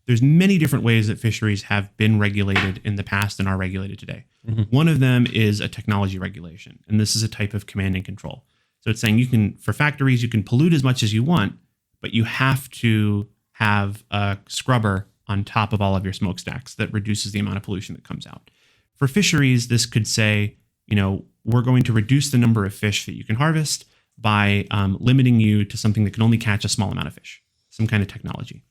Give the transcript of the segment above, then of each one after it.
there's many different ways that fisheries have been regulated in the past and are regulated today. One of them is a technology regulation, and this is a type of command and control. So it's saying for factories, you can pollute as much as you want, but you have to have a scrubber on top of all of your smokestacks that reduces the amount of pollution that comes out. For fisheries, this could say, we're going to reduce the number of fish that you can harvest by limiting you to something that can only catch a small amount of fish, some kind of technology.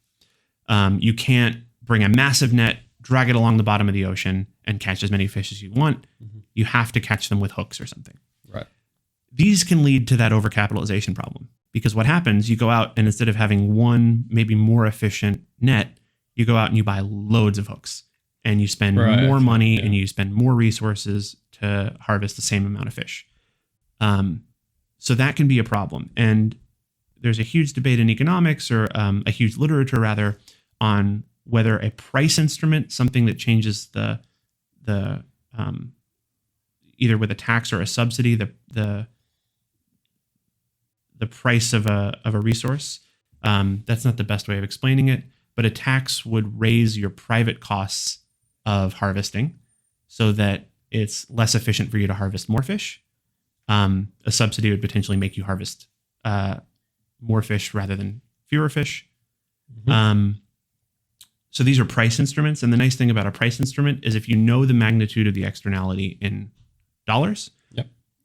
You can't bring a massive net, drag it along the bottom of the ocean, and catch as many fish as you want. You have to catch them with hooks or something. Right. These can lead to that overcapitalization problem, because what happens, you go out and instead of having one maybe more efficient net, you go out and you buy loads of hooks, and you spend more money and you spend more resources to harvest the same amount of fish. So that can be a problem. And there's a huge debate in economics, or a huge literature rather, on whether a price instrument, something that changes the either with a tax or a subsidy, the price of a resource. That's not the best way of explaining it, but a tax would raise your private costs of harvesting so that it's less efficient for you to harvest more fish. A subsidy would potentially make you harvest more fish rather than fewer fish. So these are price instruments. And the nice thing about a price instrument is if you know the magnitude of the externality in dollars,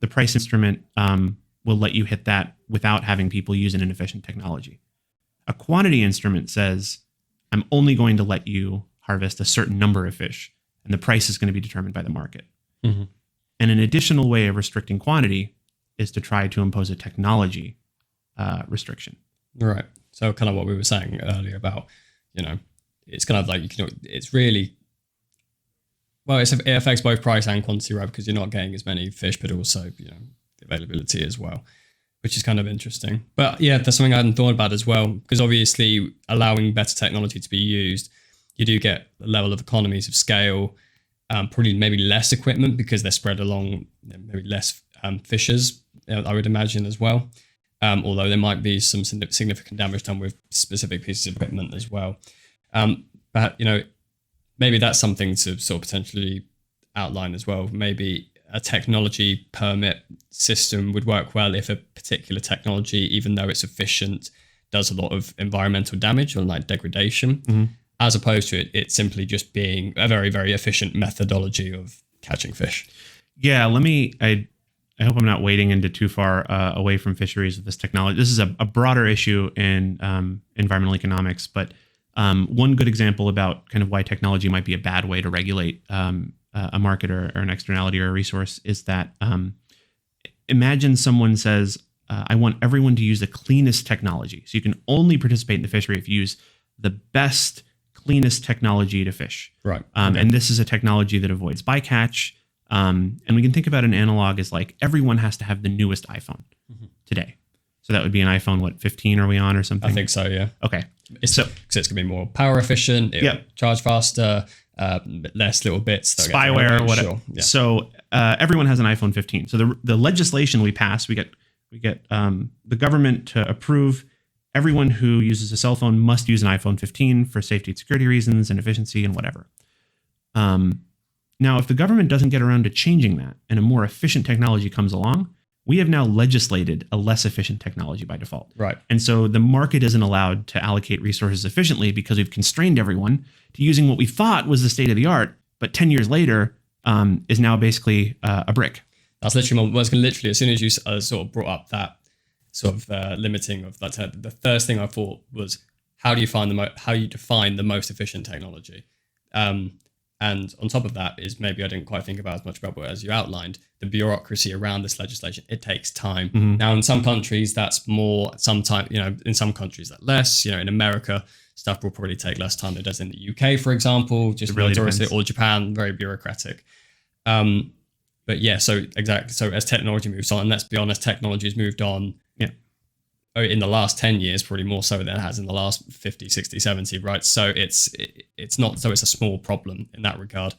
the price instrument will let you hit that without having people use an inefficient technology. A quantity instrument says, I'm only going to let you harvest a certain number of fish, and the price is going to be determined by the market. And an additional way of restricting quantity is to try to impose a technology restriction. Right. So kind of what we were saying earlier about, it's kind of like, it's really, well, it affects both price and quantity, right? Because you're not getting as many fish, but also, the availability as well, which is kind of interesting. But yeah, that's something I hadn't thought about as well, because obviously allowing better technology to be used, you do get a level of economies of scale, probably maybe less equipment because they're spread along, maybe less fishers, I would imagine as well. Although there might be some significant damage done with specific pieces of equipment as well. But, maybe that's something to sort of potentially outline as well. Maybe a technology permit system would work well if a particular technology, even though it's efficient, does a lot of environmental damage or like degradation, as opposed to it simply just being a very, very efficient methodology of catching fish. Yeah, I hope I'm not wading into too far away from fisheries with this technology. This is a broader issue in environmental economics, but one good example about kind of why technology might be a bad way to regulate a market or an externality or a resource is that imagine someone says, I want everyone to use the cleanest technology. So you can only participate in the fishery if you use the best, cleanest technology to fish. Right. And this is a technology that avoids bycatch. And we can think about an analog as like everyone has to have the newest iPhone today. So that would be an iPhone, 15 are we on or something? I think so, yeah. Okay. It's going to be more power efficient, charge faster, less little bits. Spyware, whatever. Sure. Yeah. So everyone has an iPhone 15. So the legislation we pass, we get the government to approve everyone who uses a cell phone must use an iPhone 15 for safety and security reasons and efficiency and whatever. Now, if the government doesn't get around to changing that and a more efficient technology comes along, we have now legislated a less efficient technology by default. Right. And so the market isn't allowed to allocate resources efficiently because we've constrained everyone to using what we thought was the state of the art, but 10 years later is now basically a brick. That's literally as soon as you sort of brought up that sort of limiting of that, the first thing I thought was how do you define the most efficient technology? And on top of that is maybe I didn't quite think about as much about as you outlined, the bureaucracy around this legislation. It takes time. Now, in some countries, that's more, in some countries that less, in America, stuff will probably take less time than it does in the UK, for example, just really notoriously, or Japan, very bureaucratic. But yeah, so exactly. So as technology moves on, and let's be honest, technology has moved on in the last 10 years, probably more so than it has in the last 50, 60, 70, right? So it's a small problem in that regard.